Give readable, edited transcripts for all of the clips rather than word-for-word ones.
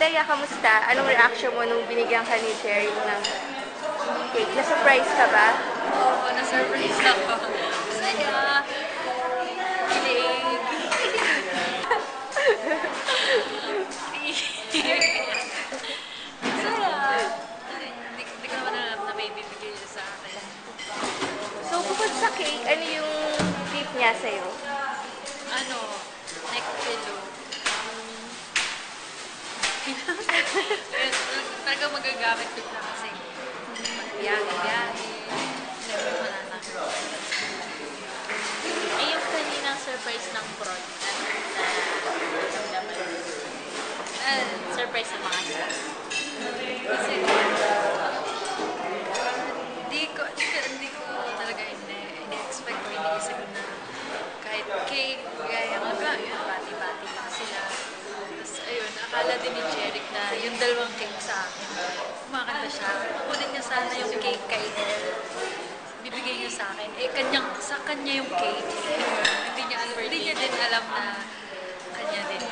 Teya, kamusta? Anong reaction mo nung binigyan ka ni Cherry ng cake? Na-surprise ka ba? Oo, na-surprise ako. Saya. Kilig. Saya. Hindi ko naman alam na may bibigay niya sa akin. So, bukod sa cake, ano yung gift niya sa'yo? Ano, neck pillow. Talaga magagamit ko na kasi biyahe-biyahe. Never ko na lang. Eh, yung kaninang surprise ng prod, ano na naman? Surprise ng mga staff. Kasi hindi ko talaga ini-expect o iniisip na kahit cake, gaya nga ba, yun, bati-bati lang sila. Tapos ayun, akala din ni Jeric na yung dalawang cake sa akin, kumakanta siya. Kukunin niya sana yung cake kay Elle. Bibigay niya sa akin. Eh, sa kanya yung cake. Hindi niya din alam na kanya din.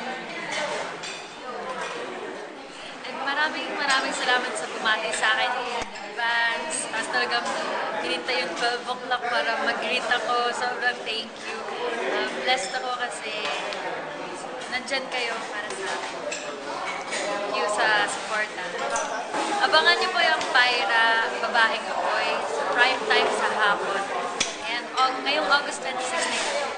And maraming salamat sa bumati sa akin in advance. Tapos talagang hinintay yung 12 o'clock para mag-greet ako. Sobrang thank you. Blessed ako kasi nandyan kayo para sa akin. Thank you sa suporta. Abangan niyo po yung Pyra, Babaeng Apoy, sa prime time sa hapon. And ngayong August 26 na yun.